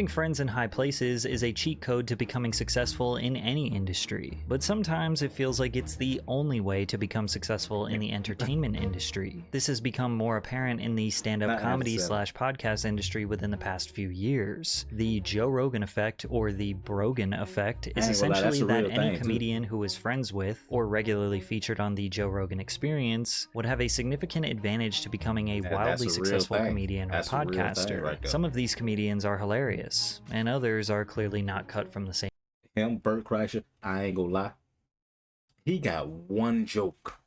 Having friends in high places is a cheat code to becoming successful in any industry, but sometimes it feels like it's the only way to become successful in the entertainment industry. This has become more apparent in the stand-up comedy / podcast industry within the past few years. The Joe Rogan effect, or the Brogan effect, is essentially that any comedian who is friends with or regularly featured on the Joe Rogan Experience would have a significant advantage to becoming a wildly successful comedian or podcaster. Some of these comedians are hilarious, and others are clearly not cut from the same. Bert Kreischer, I ain't gonna lie, he got one joke,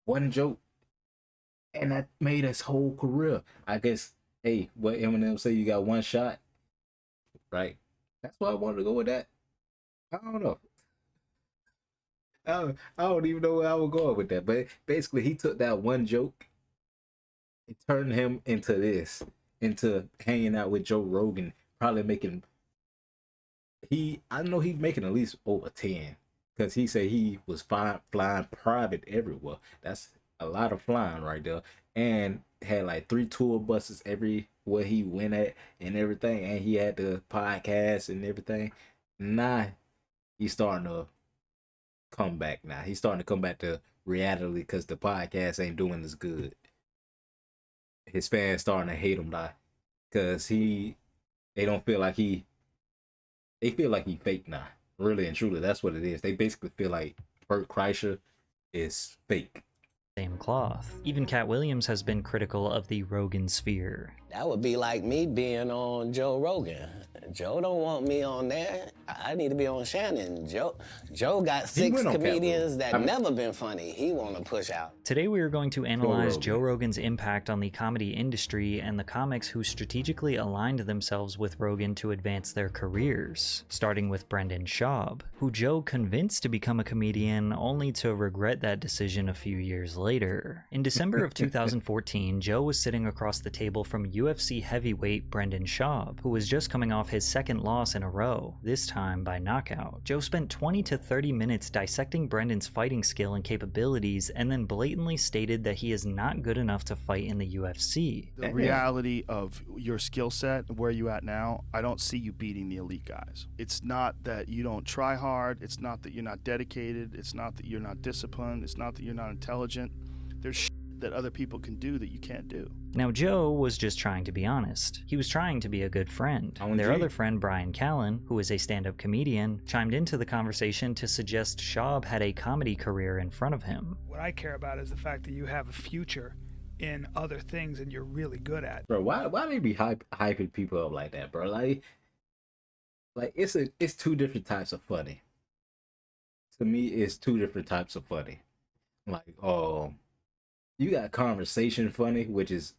and that made his whole career. I guess, hey, what Eminem say, you got one shot, right? That's why I wanted to go with that. I don't know. I don't even know where I would go with that, but basically he took that one joke, it turned him into hanging out with Joe Rogan, probably making, I know he's making at least over 10, because he said he was flying private everywhere. That's a lot of flying right there, and had like 3 tour buses everywhere he went at and everything, and he had the podcast and everything. Now he's starting to come back. Now he's starting to come back to reality because the podcast ain't doing as good. His fans starting to hate him now because they feel like he fake now. Really and truly, that's what it is. They basically feel like Bert Kreischer is fake. Same cloth. Even Cat Williams has been critical of the Rogan sphere. That would be like me being on Joe Rogan. Joe don't want me on there. I need to be on Shannon. Joe got 6 comedians that never been funny. He want to push out. Today we are going to analyze Joe Rogan's impact on the comedy industry and the comics who strategically aligned themselves with Rogan to advance their careers. Starting with Brendan Schaub, who Joe convinced to become a comedian only to regret that decision a few years later. In December of 2014, Joe was sitting across the table from UFC heavyweight Brendan Schaub, who was just coming off his second loss in a row, this time by knockout. Joe spent 20 to 30 minutes dissecting Brendan's fighting skill and capabilities, and then blatantly stated that he is not good enough to fight in the UFC. The reality of your skill set, where you at now, I don't see you beating the elite guys. It's not that you don't try hard, it's not that you're not dedicated, it's not that you're not disciplined, it's not that you're not intelligent. There's shit that other people can do that you can't do. Now, Joe was just trying to be honest. He was trying to be a good friend. Their other friend, Brian Callen, who is a stand-up comedian, chimed into the conversation to suggest Schaub had a comedy career in front of him. What I care about is the fact that you have a future in other things and you're really good at it. Bro, why they be hyping people up like that, bro? Like it's 2 different types of funny. To me, it's 2 different types of funny. Like, you got conversation funny, which is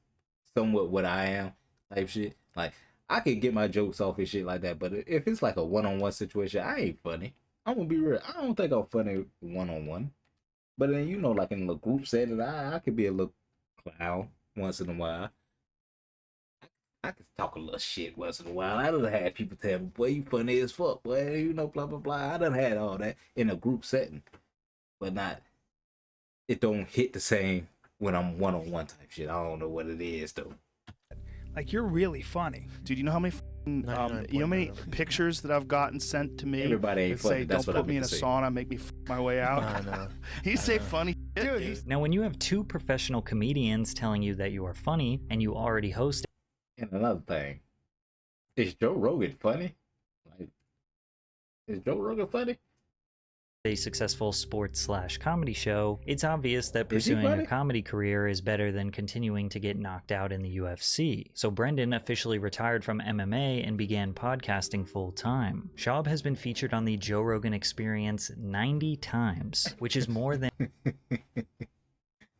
somewhat what I am, type shit. Like, I could get my jokes off and shit like that, but if it's like a one-on-one situation, I ain't funny. I'm gonna be real. I don't think I'm funny one-on-one. But then, you know, like in the group setting, I could be a little clown once in a while. I could talk a little shit once in a while. I done had people tell me, boy, you funny as fuck, boy, you know, blah, blah, blah. I done had all that in a group setting. But it don't hit the same when I'm one-on-one type shit. I don't know what it is though. Like, you're really funny, dude. You know how many pictures that I've gotten sent to me? Everybody ain't funny. Say, don't put me in a sauna, make me my way out. He say funny shit, dude. Now, when you have 2 professional comedians telling you that you are funny and you already host. And another thing, is Joe Rogan funny? Like, is Joe Rogan funny? A successful sports / comedy show, it's obvious that pursuing a comedy career is better than continuing to get knocked out in the UFC. So Brendan officially retired from MMA and began podcasting full time. Schaub has been featured on the Joe Rogan Experience 90 times, which is more than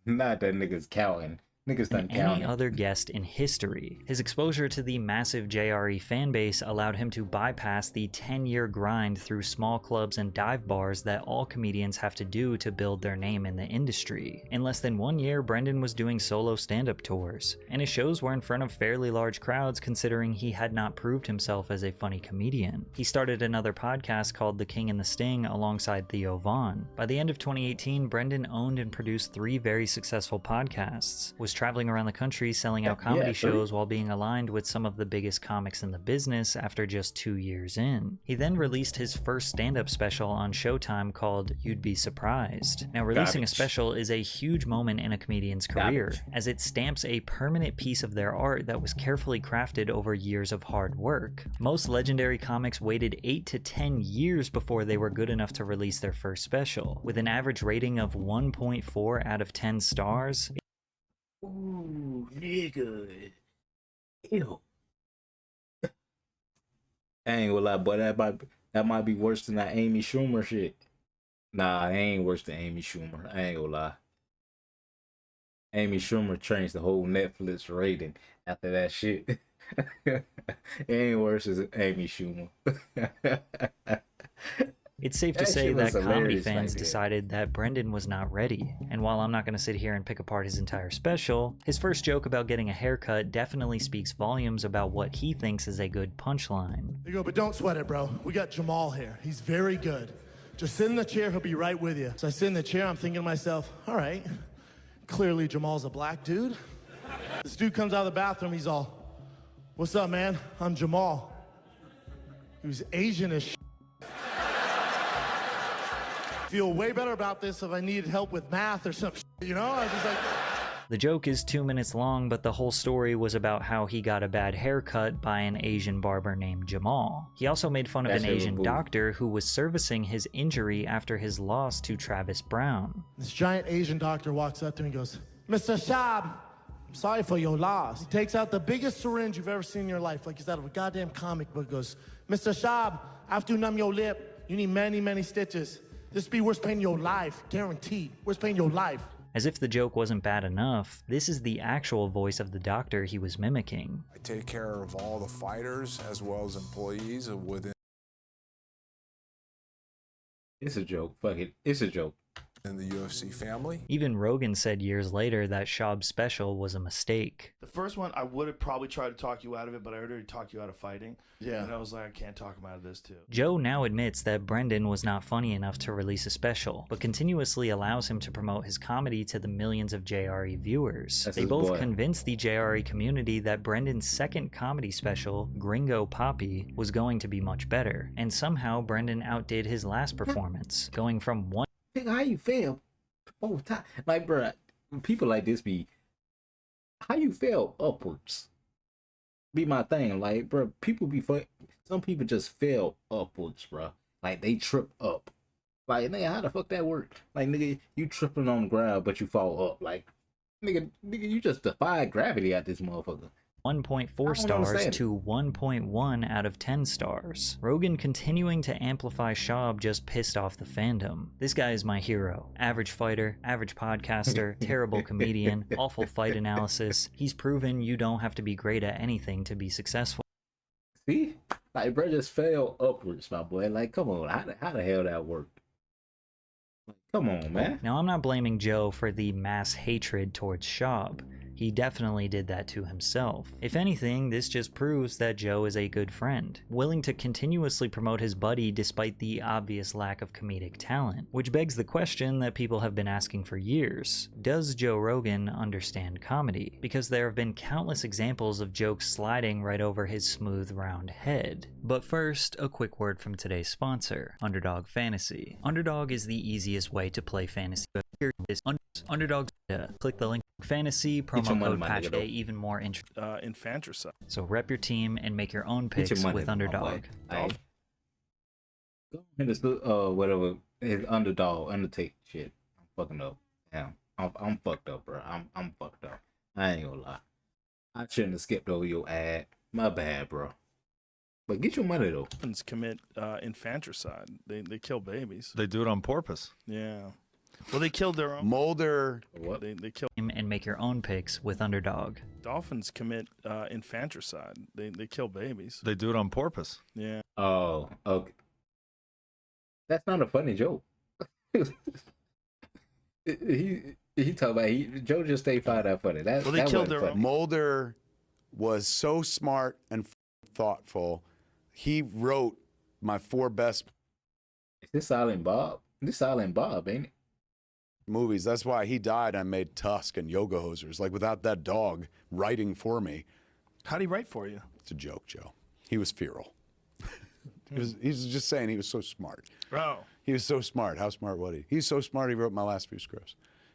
not that nigga's counting. Niggas done any other guest in history. His exposure to the massive JRE fanbase allowed him to bypass the 10-year grind through small clubs and dive bars that all comedians have to do to build their name in the industry. In less than 1 year, Brendan was doing solo stand-up tours, and his shows were in front of fairly large crowds considering he had not proved himself as a funny comedian. He started another podcast called The King and the Sting alongside Theo Vaughn. By the end of 2018, Brendan owned and produced 3 very successful podcasts, was traveling around the country selling out comedy shows while being aligned with some of the biggest comics in the business after just 2 years in. He then released his first stand-up special on Showtime called You'd Be Surprised. Now, releasing a special is a huge moment in a comedian's career, as it stamps a permanent piece of their art that was carefully crafted over years of hard work. Most legendary comics waited 8 to 10 years before they were good enough to release their first special, with an average rating of 1.4 out of 10 stars. Ooh, nigga. Ew. I ain't gonna lie, boy, that might be worse than that Amy Schumer shit. Nah, it ain't worse than Amy Schumer. I ain't gonna lie. Amy Schumer changed the whole Netflix rating after that shit. It ain't worse than Amy Schumer. It's safe to say that comedy fans decided that Brendan was not ready, and while I'm not going to sit here and pick apart his entire special, his first joke about getting a haircut definitely speaks volumes about what he thinks is a good punchline. You go, but don't sweat it, bro. We got Jamal here. He's very good. Just sit in the chair, he'll be right with you. So I sit in the chair, I'm thinking to myself, all right, clearly Jamal's a black dude. This dude comes out of the bathroom, he's all, what's up, man? I'm Jamal. He was Asian as shit. Feel way better about this if I needed help with math or something, you know? I was just like... The joke is 2 minutes long, but the whole story was about how he got a bad haircut by an Asian barber named Jamal. He also made fun of an Asian doctor who was servicing his injury after his loss to Travis Brown. This giant Asian doctor walks up to me and goes, Mr. Shab, I'm sorry for your loss. He takes out the biggest syringe you've ever seen in your life, like he's out of a goddamn comic book. Goes, Mr. Shab, after you numb your lip, you need many, many stitches. This be worst pain in your life, guaranteed. Worst pain in your life. As if the joke wasn't bad enough, this is the actual voice of the doctor he was mimicking. I take care of all the fighters as well as employees within. It's a joke. Fuck it. It's a joke. In the UFC family. Even Rogan said years later that Schaub's special was a mistake. The first one, I would have probably tried to talk you out of it, but I already talked you out of fighting. Yeah. And I was like, I can't talk him out of this too. Joe now admits that Brendan was not funny enough to release a special, but continuously allows him to promote his comedy to the millions of JRE viewers. They both convinced the JRE community that Brendan's second comedy special, Gringo Papi, was going to be much better, and somehow Brendan outdid his last performance, going from one. How you feel? Oh, like, bro, people like this be. How you feel upwards? Be my thing, like, bro. People be some people just fell upwards, bro. Like they trip up. Like, nigga, how the fuck that work? Like, nigga, you tripping on the ground, but you fall up. Like, nigga, you just defy gravity at this motherfucker. 1.4 stars to 1.1 out of 10 stars. Rogan continuing to amplify Schaub just pissed off the fandom. This guy is my hero. Average fighter, average podcaster, terrible comedian, awful fight analysis. He's proven you don't have to be great at anything to be successful. See? Like, bro just fell upwards, my boy. Like, come on. How the hell that worked? Like, come on, man. Now, I'm not blaming Joe for the mass hatred towards Schaub. He definitely did that to himself. If anything, this just proves that Joe is a good friend, willing to continuously promote his buddy despite the obvious lack of comedic talent. Which begs the question that people have been asking for years. Does Joe Rogan understand comedy? Because there have been countless examples of jokes sliding right over his smooth, round head. But first, a quick word from today's sponsor, Underdog Fantasy. Underdog is the easiest way to play fantasy. Here is Underdog. Click the link. Fantasy promo code patch day, even more infanticide. So rep your team and make your own picks with Underdog. Go into whatever his Undertake shit. I'm fucking up. Yeah, I'm fucked up, bro. I'm fucked up. I ain't gonna lie. I shouldn't have skipped over your ad. My bad, bro. But get your money though. Commit infanticide. They kill babies. They do it on purpose. Yeah. Well, they killed their own. Mulder. What? They killed and make your own picks with Underdog. Dolphins commit infanticide. They kill babies. They do it on purpose. Yeah. Oh, okay. That's not a funny joke. he talking about Joe just stay find that funny. Well, they killed their own. Mulder was so smart and thoughtful. He wrote my 4 best. Is this Silent Bob? This Silent Bob, ain't it? movies. That's why he died. I made Tusk and Yoga Hosers. Like, without that dog writing for me. How'd he write for you? It's a joke, Joe. He was feral. He was just saying he was so smart. Oh. He was so smart. How smart was he? He's so smart he wrote my last few scripts.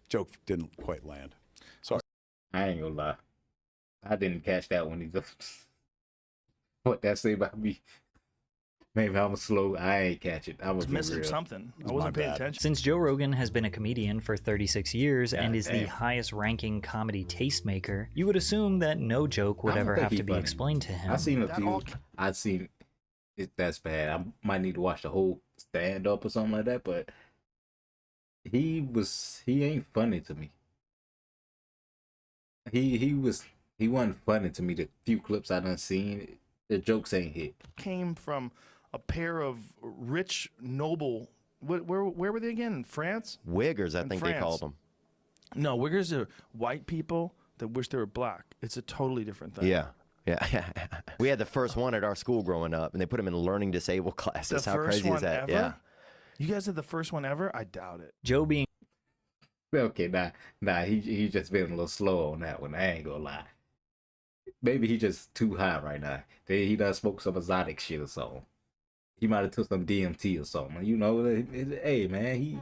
Joke didn't quite land. Sorry. I ain't gonna lie. I didn't catch that one either. What that say about me? Maybe I'm slow. I ain't catch it. I was missing real. something. I wasn't paying attention. Since Joe Rogan has been a comedian for 36 years and is the highest-ranking comedy tastemaker, you would assume that no joke would ever have to be explained to him. I've seen a few. I've seen it. That's bad. I might need to watch the whole stand-up or something like that. But he ain't funny to me. He wasn't funny to me. The few clips I done seen, the jokes ain't hit. Came from a pair of rich, noble. Where were they again? In France? Wiggers, I think they called them. No, Wiggers are white people that wish they were black. It's a totally different thing. Yeah. Yeah. We had the first one at our school growing up, and they put him in learning disabled classes. How crazy is that? Ever? Yeah. You guys had the first one ever? I doubt it. Joe being okay, he just been a little slow on that one. I ain't gonna lie. Maybe he just too high right now. He done smoked some exotic shit or something. He might have took some DMT or something. You know, hey man,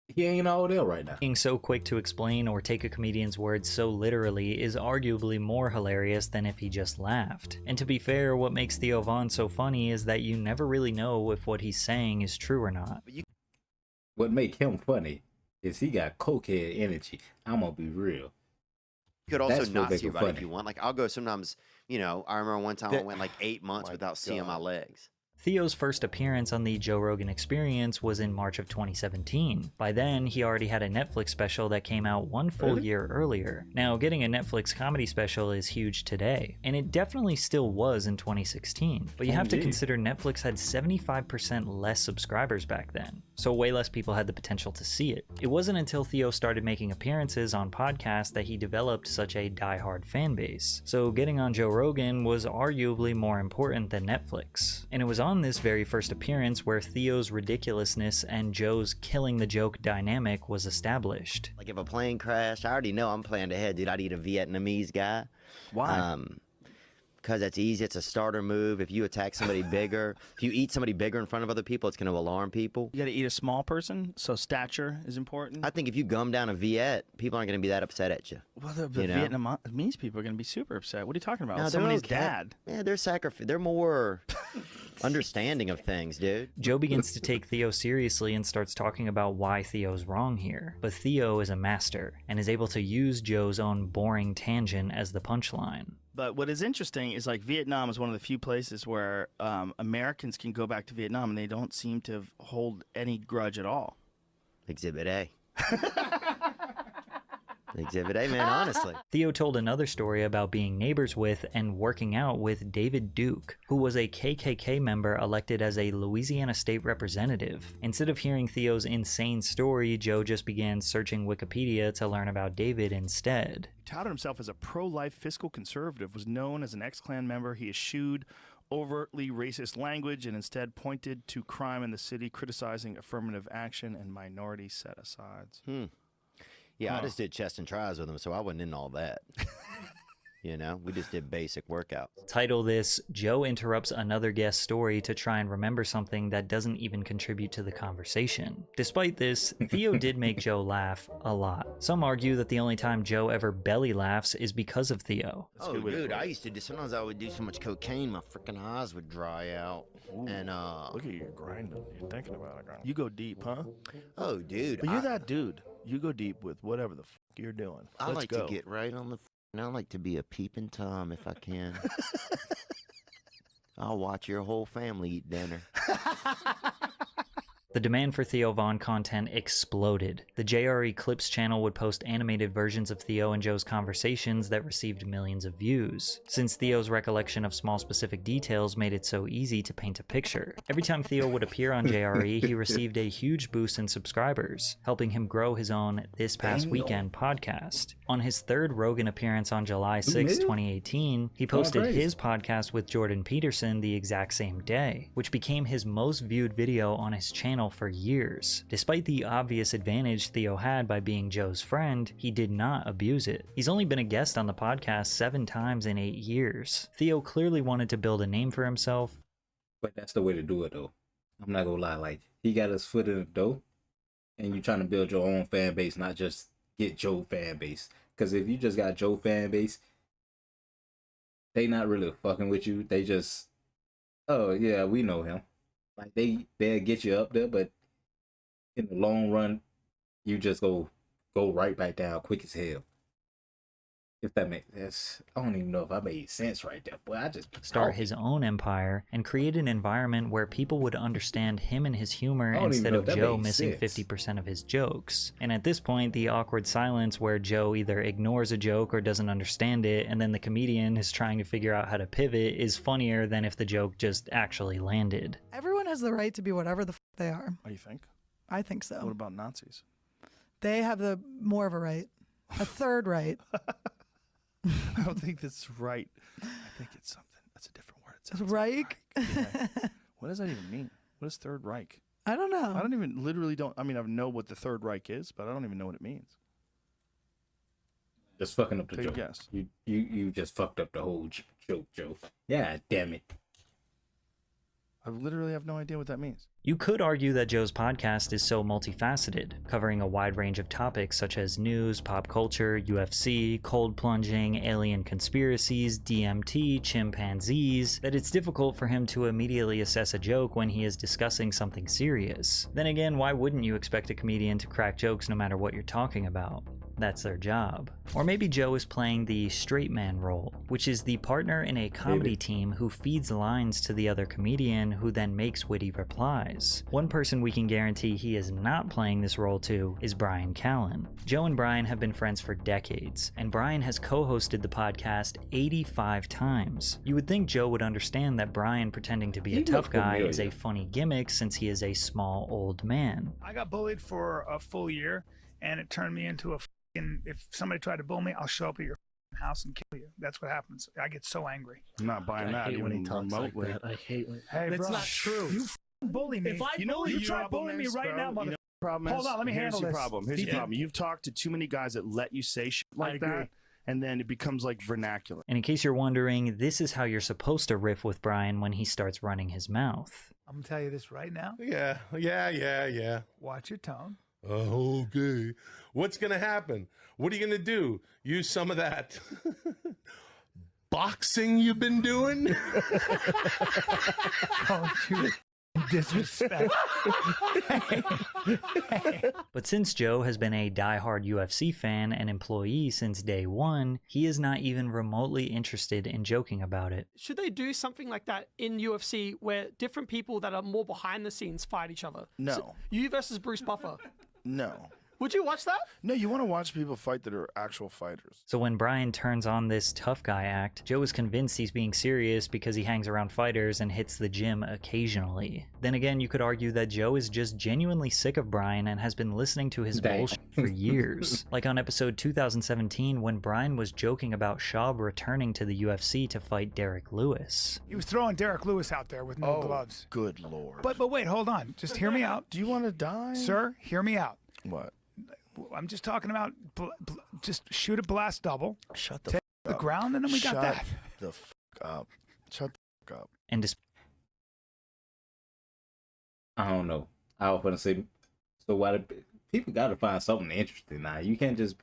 he ain't all there right now. Being so quick to explain or take a comedian's words so literally is arguably more hilarious than if he just laughed. And to be fair, what makes Theo Von so funny is that you never really know if what he's saying is true or not. What make him funny is he got cokehead energy. I'm gonna be real. You could also not see your body if you want. Like, I'll go sometimes, I remember one time I went like 8 months without seeing my legs. Theo's first appearance on the Joe Rogan Experience was in March of 2017. By then, he already had a Netflix special that came out one full year earlier. Now, getting a Netflix comedy special is huge today, and it definitely still was in 2016. But you have to consider Netflix had 75% less subscribers back then, so way less people had the potential to see it. It wasn't until Theo started making appearances on podcasts that he developed such a diehard fan base. So getting on Joe Rogan was arguably more important than Netflix. And it was on this very first appearance where Theo's ridiculousness and Joe's killing the joke dynamic was established. Like, if a plane crashed, I already know I'm planning ahead, dude. I'd eat a Vietnamese guy. Why? Because that's easy. It's a starter move. If you attack somebody bigger, if you eat somebody bigger in front of other people, it's going to alarm people. You got to eat a small person, so stature is important. I think if you gum down a Viet, people aren't going to be that upset at you. Well, the Vietnamese people are going to be super upset. What are you talking about? No, somebody's dad. Yeah, they're more understanding of things, dude. Joe begins to take Theo seriously and starts talking about why Theo's wrong here. But Theo is a master and is able to use Joe's own boring tangent as the punchline. But what is interesting is, like, Vietnam is one of the few places where Americans can go back to Vietnam and they don't seem to hold any grudge at all. Exhibit A. Exhibit A, man, honestly. Theo told another story about being neighbors with and working out with David Duke, who was a KKK member elected as a Louisiana state representative. Instead of hearing Theo's insane story, Joe just began searching Wikipedia to learn about David instead. He touted himself as a pro-life fiscal conservative, was known as an ex-Klan member. He eschewed overtly racist language and instead pointed to crime in the city, criticizing affirmative action and minority set-asides. Yeah, I just did chest and tries with him, so I wasn't in all that. We just did basic workouts. Title this, Joe interrupts another guest story to try and remember something that doesn't even contribute to the conversation. Despite this, Theo did make Joe laugh a lot. Some argue that the only time Joe ever belly laughs is because of Theo. Oh, dude, I used to do, sometimes I would do so much cocaine, my freaking eyes would dry out. Ooh, and look at you grinding. You're thinking about it. You go deep, huh? Oh, dude. But you're that dude. You go deep with whatever the fuck you're doing. I like to get right on the I like to be a peeping Tom if I can. I'll watch your whole family eat dinner. The demand for Theo Von content exploded. The JRE Clips channel would post animated versions of Theo and Joe's conversations that received millions of views, since Theo's recollection of small specific details made it so easy to paint a picture. Every time Theo would appear on JRE, he received a huge boost in subscribers, helping him grow his own This Past Weekend podcast. On his third Rogan appearance on July 6, 2018, he posted his podcast with Jordan Peterson the exact same day, which became his most viewed video on his channel channel for years. Despite the obvious advantage Theo had by being Joe's friend, he did not abuse it. He's only been a guest on the podcast 7 times in 8 years. Theo clearly wanted to build a name for himself. But that's the way to do it, though. I'm not gonna lie, like, he got his foot in the door, and you're trying to build your own fan base, not just get Joe fan base. Because if you just got Joe fan base, they not really fucking with you. They just, oh yeah, we know him. Like they'll get you up there, but in the long run, you just go right back down quick as hell. If that makes sense. I don't even know if I made sense right there, but I just start his own empire and create an environment where people would understand him and his humor instead of Joe missing 50% of his jokes. And at this point, the awkward silence where Joe either ignores a joke or doesn't understand it, and then the comedian is trying to figure out how to pivot, is funnier than if the joke just actually landed. Everyone has the right to be whatever the they are. Oh, you think? I think so. What about Nazis? They have the more of a right. A third right. I don't think that's right. I think it's something. That's a different word. It's Reich? Yeah. What does that even mean? What is Third Reich? I don't know. I know what the Third Reich is, but I don't even know what it means. Just fucking up the Take a joke. guess. You just fucked up the whole joke, Joe. Yeah, damn it. I literally have no idea what that means. You could argue that Joe's podcast is so multifaceted, covering a wide range of topics such as news, pop culture, UFC, cold plunging, alien conspiracies, DMT, chimpanzees, that it's difficult for him to immediately assess a joke when he is discussing something serious. Then again, why wouldn't you expect a comedian to crack jokes no matter what you're talking about? That's their job. Or maybe Joe is playing the straight man role, which is the partner in a comedy team who feeds lines to the other comedian who then makes witty replies. One person we can guarantee he is not playing this role to is Bryan Callen. Joe and Bryan have been friends for decades, and Bryan has co-hosted the podcast 85 times. You would think Joe would understand that Bryan pretending to be a tough guy is a funny gimmick since he is a small old man. I got bullied for a full year, and it turned me into a if somebody tried to bully me, I'll show up at your house and kill you. That's what happens. I get so angry. I'm not buying that even when he talks remotely. Like that. I hate when... Hey, that's bro, not true. You bully me. If I you try bullying me right now, motherfucker. Hold on, let me handle this. Here's the problem. You've talked to too many guys that let you say shit like that, and then it becomes like vernacular. And in case you're wondering, this is how you're supposed to riff with Bryan when he starts running his mouth. I'm gonna tell you this right now. Yeah. Watch your tone. Okay. What's going to happen? What are you going to do? Use some of that boxing you've been doing? Don't you disrespect. But since Joe has been a diehard UFC fan and employee since day one, he is not even remotely interested in joking about it. Should they do something like that in UFC where different people that are more behind the scenes fight each other? No. So, you versus Bruce Buffer. No. Would you watch that? No, you want to watch people fight that are actual fighters. So when Bryan turns on this tough guy act, Joe is convinced he's being serious because he hangs around fighters and hits the gym occasionally. Then again, you could argue that Joe is just genuinely sick of Bryan and has been listening to his bullshit for years. Like on episode 2017 when Bryan was joking about Schaub returning to the UFC to fight Derek Lewis. He was throwing Derek Lewis out there with no gloves. Good Lord. But wait, hold on. Just hear me out. Do you want to die? Sir, hear me out. What? I'm just talking about just shoot a blast double. Shut the take fuck the ground, and then we got that. Shut the fuck up. Shut the fuck up. And I don't know. I was gonna say, so why do people got to find something interesting now? You can't just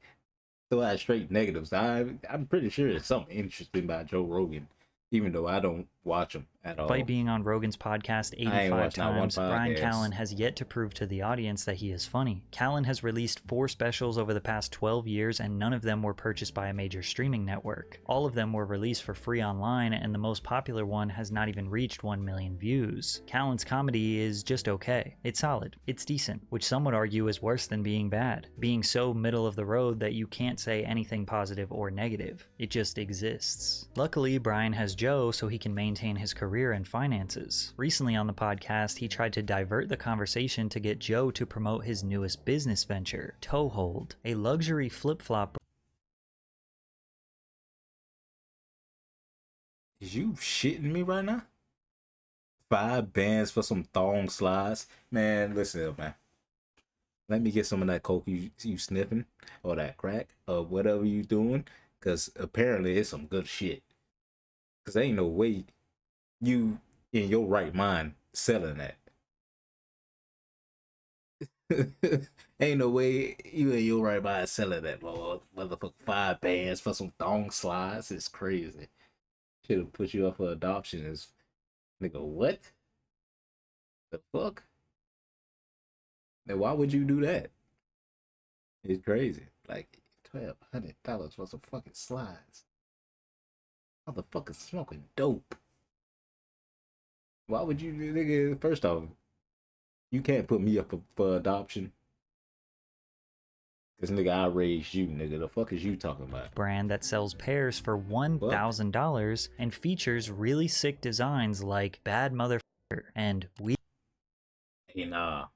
throw out straight negatives. I'm pretty sure there's something interesting about Joe Rogan, even though I don't watch him at all. Despite being on Rogan's podcast 85 times, Bryan Callen has yet to prove to the audience that he is funny. Callen has released 4 specials over the past 12 years, and none of them were purchased by a major streaming network. All of them were released for free online, and the most popular one has not even reached 1 million views. Callen's comedy is just okay. It's solid. It's decent, which some would argue is worse than being bad. Being so middle of the road that you can't say anything positive or negative. It just exists. Luckily, Bryan has Joe so he can maintain his career and finances. Recently on the podcast, he tried to divert the conversation to get Joe to promote his newest business venture, Toehold, a luxury flip-flop. Is you shitting me right now? 5 bands for some thong slides. Man, listen up, man. Let me get some of that coke you sniffing, or that crack, or whatever you doing, because apparently it's some good shit. Because ain't no way you in your right mind selling that. Ain't no way you in your right mind selling that, motherfucker. 5 bands for some thong slides. It's crazy. Should have put you up for adoption. Is nigga what? The fuck? Then why would you do that? It's crazy. Like $1,200 for some fucking slides. Motherfucker smoking dope. Why would you, nigga? First off, you can't put me up for adoption. Cause nigga, I raised you, nigga. The fuck is you talking about? Brand that sells pairs for $1,000 and features really sick designs like Bad Motherfucker and We. Hey, nah,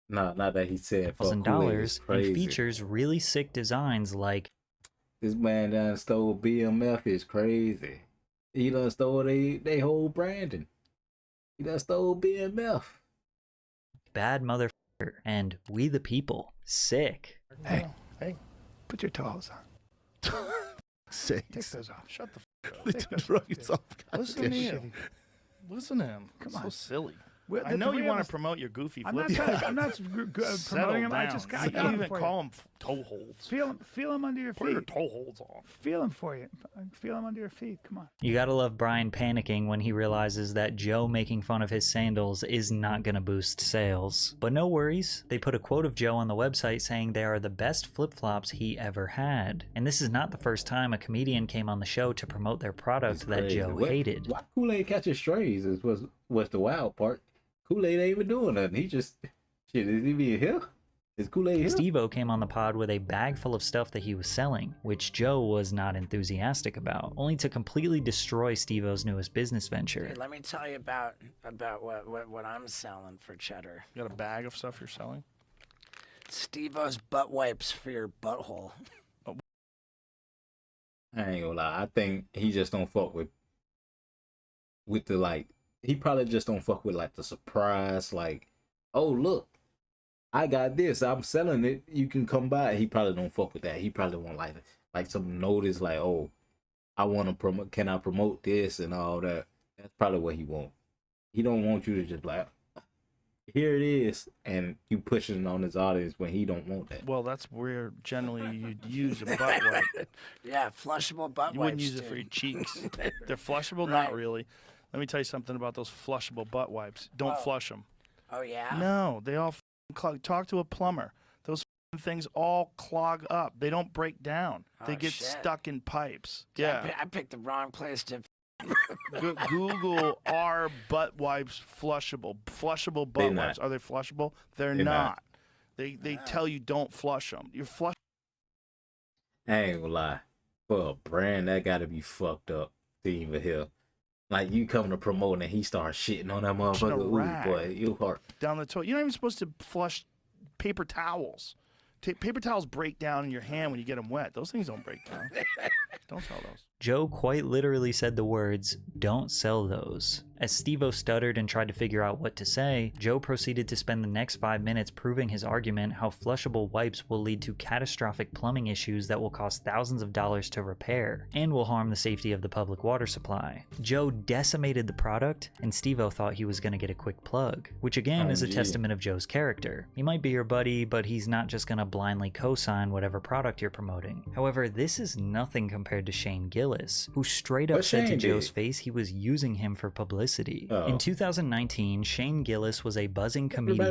not that he said fuck $1,000 and features really sick designs like. This man done stole BMF is crazy. He done stole they whole branding. He done stole BMF. Bad Motherfucker and We the People. Sick. Hey, put your toes on. Take those off. Shut the fuck up. Listen to him. Listen to him. Come on. So silly. I know you want to promote your goofy flip. I'm not promoting him. I just got you can't even call them toe holds. Feel them under your feet. Put your toe holds on. Feel them for you. Feel them under your feet. Come on. You gotta love Brian panicking when he realizes that Joe making fun of his sandals is not gonna boost sales. But no worries, they put a quote of Joe on the website saying they are the best flip-flops he ever had. And this is not the first time a comedian came on the show to promote their product that Joe hated. Why Kool-Aid catches strays was the wild part. Kool-Aid ain't even doing nothing. He just, shit, is he being here? Is Kool-Aid here? Steve-O came on the pod with a bag full of stuff that he was selling, which Joe was not enthusiastic about, only to completely destroy Steve-O's newest business venture. Hey, let me tell you about what I'm selling for cheddar. You got a bag of stuff you're selling? Steve-O's butt wipes for your butthole. I ain't gonna lie. I think he just don't fuck with the, like, he probably just don't fuck with like the surprise, like, oh look, I got this, I'm selling it, you can come by. He probably don't fuck with that. He probably want like some notice, like, oh, I want to promote, can I promote this and all that. That's probably what he want. He don't want you to just like, here it is, and you pushing it on his audience when he don't want that. Well, that's where generally you'd use a butt wipe. Yeah, flushable butt wipes. You wouldn't use it for your cheeks. They're flushable? Right. Not really. Let me tell you something about those flushable butt wipes. Don't flush them. Oh, yeah? No, they all clog. Talk to a plumber. Those things all clog up. They don't break down. They get stuck in pipes. Yeah. I picked the wrong place to... Google are butt wipes flushable. Flushable butt wipes. Are they flushable? They're not. They tell you don't flush them. You're flush. I ain't gonna lie. For a brand, that gotta be fucked up to even hear. Like, you come to promote and he starts shitting on that motherfucker. Ooh, boy, you heart. Down the toilet. You're not even supposed to flush paper towels. Paper towels break down in your hand when you get them wet. Those things don't break down. Don't sell those. Joe quite literally said the words, "Don't sell those." As Steve-O stuttered and tried to figure out what to say, Joe proceeded to spend the next 5 minutes proving his argument how flushable wipes will lead to catastrophic plumbing issues that will cost thousands of dollars to repair, and will harm the safety of the public water supply. Joe decimated the product, and Steve-O thought he was going to get a quick plug, which again is a testament of Joe's character. He might be your buddy, but he's not just going to blindly co-sign whatever product you're promoting. However, this is nothing compared to Shane Gillis, who straight up said to Joe's face he was using him for publicity. In 2019, Shane Gillis was a buzzing comedian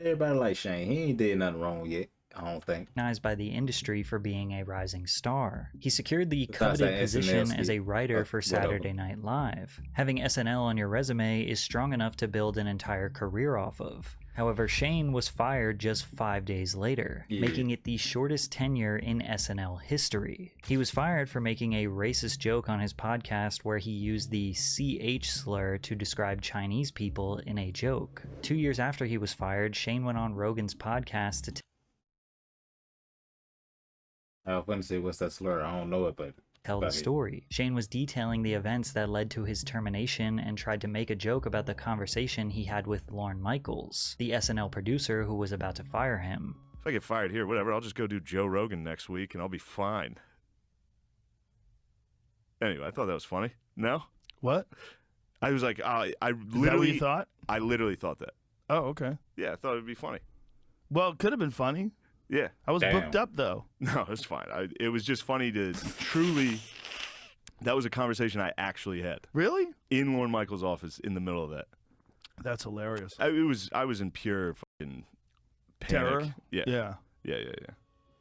Everybody like Shane. He ain't did nothing wrong yet, I don't think. Recognized by the industry for being a rising star. He secured the coveted position as a writer for Saturday Night Live. Having SNL on your resume is strong enough to build an entire career off of. However, Shane was fired just 5 days later, making it the shortest tenure in SNL history. He was fired for making a racist joke on his podcast where he used the CH slur to describe Chinese people in a joke. 2 years after he was fired, Shane went on Rogan's podcast to I was going to say, what's that slur? I don't know it, but tell the story. Shane was detailing the events that led to his termination and tried to make a joke about the conversation he had with Lorne Michaels, the SNL producer who was about to fire him. If I get fired here, whatever, I'll just go do Joe Rogan next week and I'll be fine. Anyway, I thought that was funny. No? What? I was like, I literally... Is that what you thought? I literally thought that. Oh, okay. Yeah, I thought it would be funny. Well, it could have been funny. Yeah. I was booked up, though. No, it's fine. It was just funny to truly... That was a conversation I actually had. Really? In Lorne Michaels' office in the middle of that. That's hilarious. I was in pure fucking panic. Terror? Yeah. Yeah.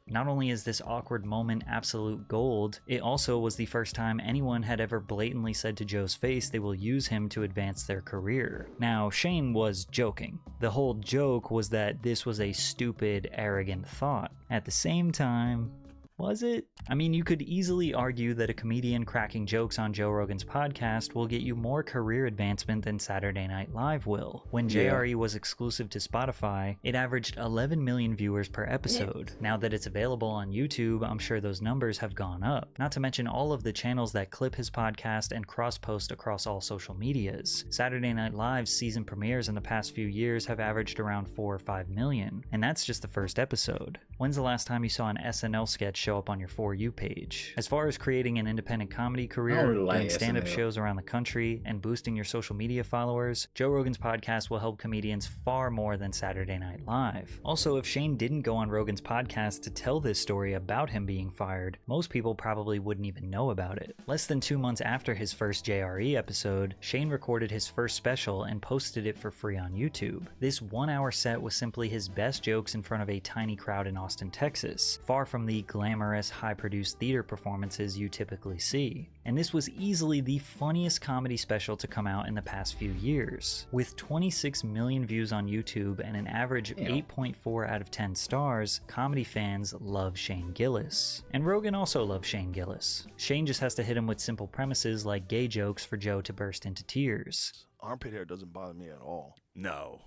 Not only is this awkward moment absolute gold, it also was the first time anyone had ever blatantly said to Joe's face they will use him to advance their career. Now, Shane was joking. The whole joke was that this was a stupid, arrogant thought. At the same time, was it? I mean, you could easily argue that a comedian cracking jokes on Joe Rogan's podcast will get you more career advancement than Saturday Night Live will. When JRE was exclusive to Spotify, it averaged 11 million viewers per episode. Now that it's available on YouTube, I'm sure those numbers have gone up. Not to mention all of the channels that clip his podcast and cross-post across all social medias. Saturday Night Live's season premieres in the past few years have averaged around 4 or 5 million, and that's just the first episode. When's the last time you saw an SNL sketch show up on your For You page? As far as creating an independent comedy career, doing stand-up shows around the country, and boosting your social media followers, Joe Rogan's podcast will help comedians far more than Saturday Night Live. Also, if Shane didn't go on Rogan's podcast to tell this story about him being fired, most people probably wouldn't even know about it. Less than 2 months after his first JRE episode, Shane recorded his first special and posted it for free on YouTube. This 1-hour set was simply his best jokes in front of a tiny crowd in Austin, Texas, far from the glamorous, high-produced theater performances you typically see. And this was easily the funniest comedy special to come out in the past few years. With 26 million views on YouTube and an average 8.4 out of 10 stars, comedy fans love Shane Gillis. And Rogan also loves Shane Gillis. Shane just has to hit him with simple premises like gay jokes for Joe to burst into tears. Armpit hair doesn't bother me at all. No.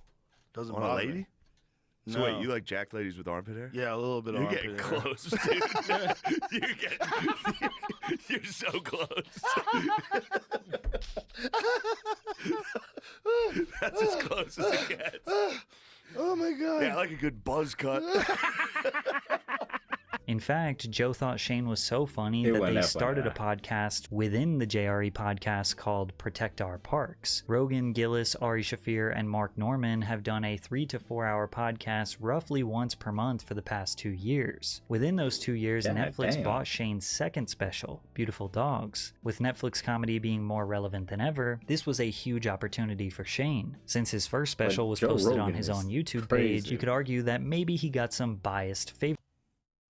Doesn't On bother a lady? me. So No. wait, you like jack ladies with armpit hair? Yeah, a little bit of You're armpit getting hair. close, dude. You're so close. That's as close as it gets. Oh my god. Yeah, I like a good buzz cut. In fact, Joe thought Shane was so funny that they started a podcast within the JRE podcast called Protect Our Parks. Rogan, Gillis, Ari Shaffir, and Mark Norman have done a 3 to 4 hour podcast roughly once per month for the past 2 years. Within those 2 years, Netflix bought Shane's second special, Beautiful Dogs. With Netflix comedy being more relevant than ever, this was a huge opportunity for Shane. Since his first special was posted on his own YouTube page, you could argue that maybe he got some biased favoritism.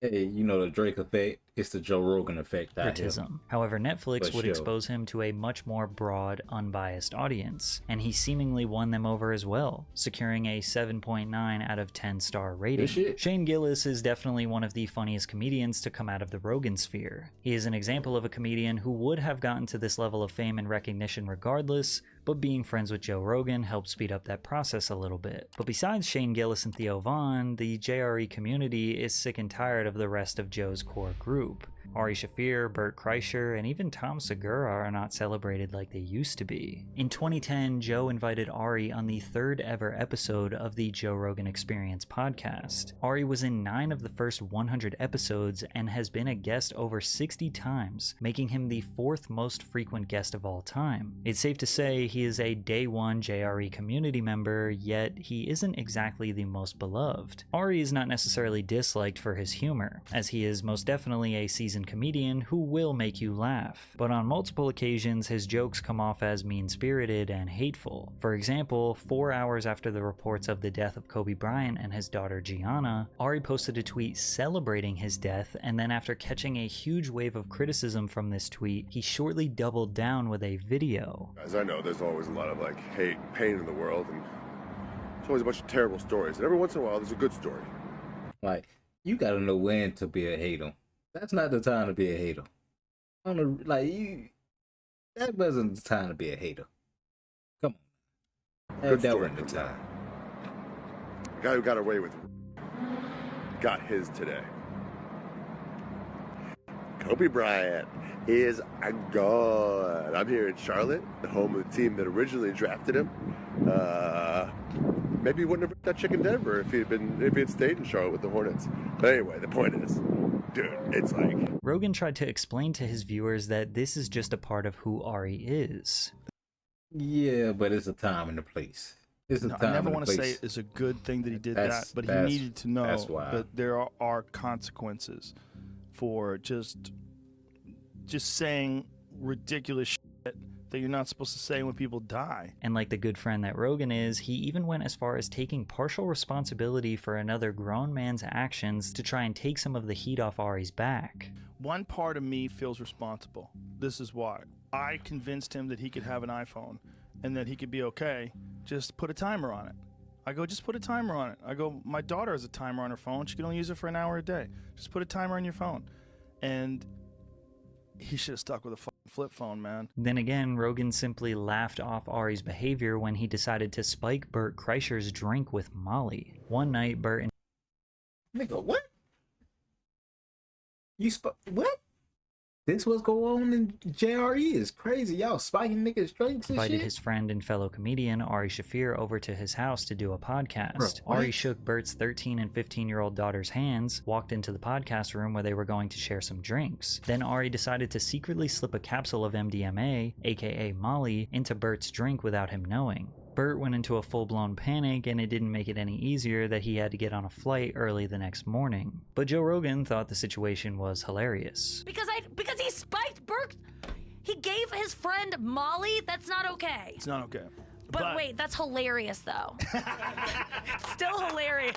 Hey, you know the Drake effect? It's the Joe Rogan effect. However, Netflix would expose him to a much more broad, unbiased audience, and he seemingly won them over as well, securing a 7.9 out of 10 star rating. Shane Gillis is definitely one of the funniest comedians to come out of the Rogan sphere. He is an example of a comedian who would have gotten to this level of fame and recognition regardless, but being friends with Joe Rogan helped speed up that process a little bit. But besides Shane Gillis and Theo Von, the JRE community is sick and tired of the rest of Joe's core group. Ari Shaffir, Bert Kreischer, and even Tom Segura are not celebrated like they used to be. In 2010, Joe invited Ari on the 3rd ever episode of the Joe Rogan Experience podcast. Ari was in 9 of the first 100 episodes and has been a guest over 60 times, making him the 4th most frequent guest of all time. It's safe to say he is a day one JRE community member, yet he isn't exactly the most beloved. Ari is not necessarily disliked for his humor, as he is most definitely a seasoned comedian who will make you laugh, but on multiple occasions his jokes come off as mean-spirited and hateful. For example, 4 hours after the reports of the death of Kobe Bryant and his daughter Gianna, Ari posted a tweet celebrating his death, and then after catching a huge wave of criticism from this tweet, he shortly doubled down with a video. As I know, there's always a lot of hate and pain in the world, and there's always a bunch of terrible stories, and every once in a while there's a good story. You gotta know when to be a hater. That's not the time to be a hater. That wasn't the time to be a hater. Come on. That wasn't the time. The guy who got away with it got his today. Kobe Bryant is gone. I'm here in Charlotte, the home of the team that originally drafted him. Maybe he wouldn't have that chick in Denver if he had stayed in Charlotte with the Hornets. But anyway, the point is, dude, it's like... Rogan tried to explain to his viewers that this is just a part of who Ari is. Yeah, but it's a time and a place. It's a time I never and a want to place. say it's a good thing that he did That's- that, but he that's- needed to know that's why. that there are consequences for just saying ridiculous shit that you're not supposed to say when people die. And like the good friend that Rogan is, he even went as far as taking partial responsibility for another grown man's actions to try and take some of the heat off Ari's back. One part of me feels responsible. This is why. I convinced him that he could have an iPhone and that he could be okay. Just put a timer on it. I go, just put a timer on it. I go, my daughter has a timer on her phone. She can only use it for an hour a day. Just put a timer on your phone. And he should have stuck with a fucking flip phone, man. Then again, Rogan simply laughed off Ari's behavior when he decided to spike Bert Kreischer's drink with Molly. One night, Bert and... Nigga, what? What? This what's going on in JRE is crazy. Y'all spiking niggas drinks and invited shit. his friend and fellow comedian Ari Shaffir over to his house to do a podcast. Bro, Ari what? shook Bert's 13 and 15-year-old daughter's hands, walked into the podcast room where they were going to share some drinks. Then Ari decided to secretly slip a capsule of MDMA, aka Molly, into Bert's drink without him knowing. Bert went into a full-blown panic, and it didn't make it any easier that he had to get on a flight early the next morning. But Joe Rogan thought the situation was hilarious. Because he spiked Bert. He gave his friend Molly. That's not okay. It's not okay. But wait, that's hilarious though. It's still hilarious.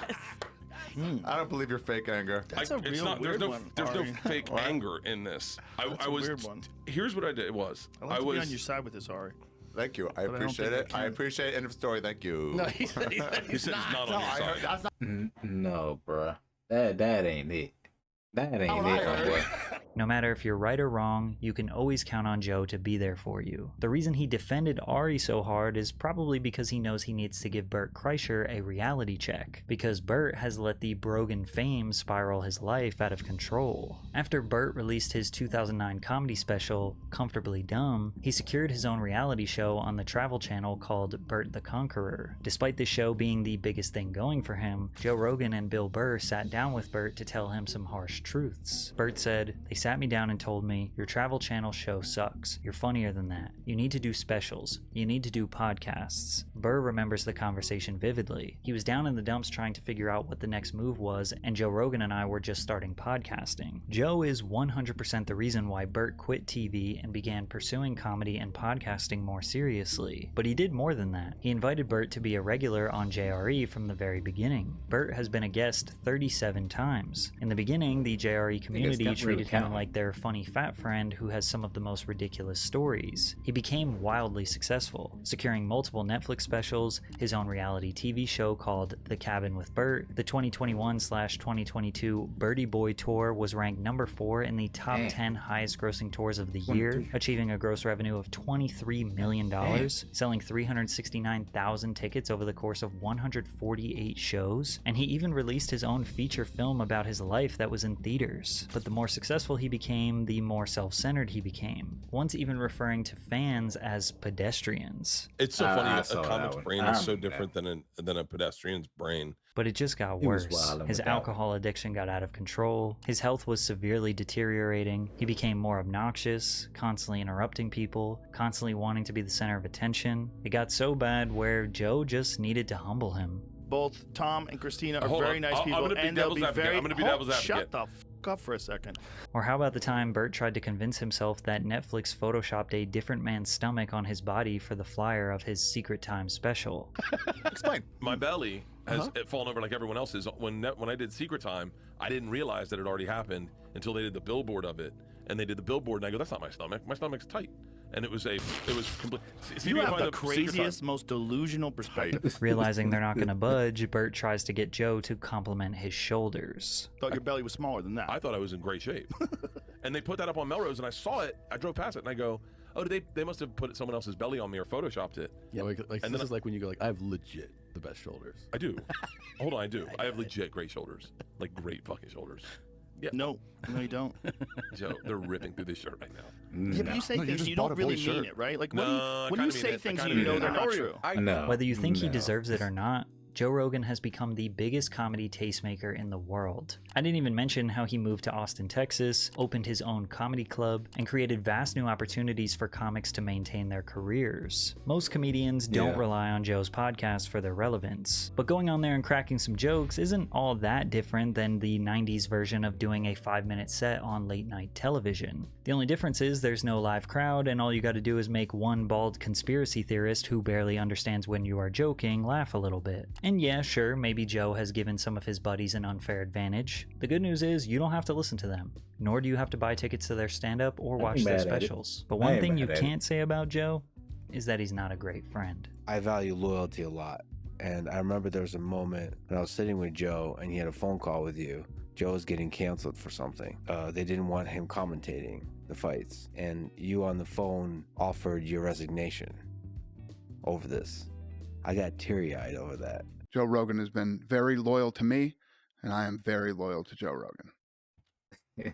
I don't believe your fake anger. That's a real weird one, There's no Ari. fake anger in this. That's a weird one. Here's what I did. Was I like to be on your side with this, Ari. Thank you. I But I don't appreciate think it. I I can. appreciate it. End of story. Thank you. No, he said he's not. on your side. No, bruh. That ain't it. That ain't it, my boy. No matter if you're right or wrong, you can always count on Joe to be there for you. The reason he defended Ari so hard is probably because he knows he needs to give Bert Kreischer a reality check, because Bert has let the Brogan fame spiral his life out of control. After Bert released his 2009 comedy special, Comfortably Dumb, he secured his own reality show on the Travel Channel called Bert the Conqueror. Despite the show being the biggest thing going for him, Joe Rogan and Bill Burr sat down with Bert to tell him some harsh truths. Bert said, "They sat me down and told me, your Travel Channel show sucks. You're funnier than that. You need to do specials. You need to do podcasts." Burr remembers the conversation vividly. He was down in the dumps trying to figure out what the next move was, and Joe Rogan and I were just starting podcasting. Joe is 100% the reason why Bert quit TV and began pursuing comedy and podcasting more seriously. But he did more than that. He invited Bert to be a regular on JRE from the very beginning. Bert has been a guest 37 times. In the beginning, the JRE community can't really treated him count. like their funny fat friend who has some of the most ridiculous stories. He became wildly successful, securing multiple Netflix specials, his own reality TV show called The Cabin with Bert. The 2021/2022 Birdie Boy Tour was ranked number 4 in the top 10 highest grossing tours of the year, achieving a gross revenue of $23 million, selling 369,000 tickets over the course of 148 shows, and he even released his own feature film about his life that was in theaters. But the more successful he became, the more self-centered he became, once even referring to fans as pedestrians. It's so funny. I A saw that comic's one. brain I is so remember different than a pedestrian's brain. But it just got He was worse. wildin' His with that alcohol addiction got out of control. His health was severely deteriorating. He became more obnoxious, constantly interrupting people, constantly wanting to be the center of attention. It got so bad where Joe just needed to humble him. Both Tom and Christina are Hold very on. nice I'm people, gonna be and they'll devil's be advocate. very. I'm gonna be devil's advocate. Shut the fuck up for a second. Or how about the time Bert tried to convince himself that Netflix photoshopped a different man's stomach on his body for the flyer of his Secret Time special? Explain. My belly has fallen over like everyone else's. When I did Secret Time, I didn't realize that it already happened until they did the billboard of it. And they did the billboard, and I go, "That's not my stomach. My stomach's tight." And it was complete. You have the craziest, most delusional perspective. Realizing they're not going to budge, Bert tries to get Joe to compliment his shoulders. Thought your belly was smaller than that. I thought I was in great shape. And they put that up on Melrose, and I saw it. I drove past it, and I go, "Oh, they must have put someone else's belly on me or photoshopped it." Yeah, like and this is like when you go like, I have legit the best shoulders. I do. Hold on, I do. I have legit great shoulders, like great fucking shoulders. Yeah. No, you don't. Joe, they're ripping through this shirt right now. Yeah, but you say things you don't really mean it, right? Like when you say things you know they're not true. Whether you think he deserves it or not, Joe Rogan has become the biggest comedy tastemaker in the world. I didn't even mention how he moved to Austin, Texas, opened his own comedy club, and created vast new opportunities for comics to maintain their careers. Most comedians don't rely on Joe's podcast for their relevance, but going on there and cracking some jokes isn't all that different than the 90s version of doing a 5-minute set on late night television. The only difference is there's no live crowd, and all you gotta do is make one bald conspiracy theorist who barely understands when you are joking laugh a little bit. And yeah, sure, maybe Joe has given some of his buddies an unfair advantage. The good news is you don't have to listen to them, nor do you have to buy tickets to their stand-up or watch their specials. But one thing you can't say about Joe is that he's not a great friend. I value loyalty a lot. And I remember there was a moment when I was sitting with Joe and he had a phone call with you. Joe was getting canceled for something. They didn't want him commentating the fights. And you on the phone offered your resignation over this. I got teary-eyed over that. Joe Rogan has been very loyal to me, and I am very loyal to Joe Rogan.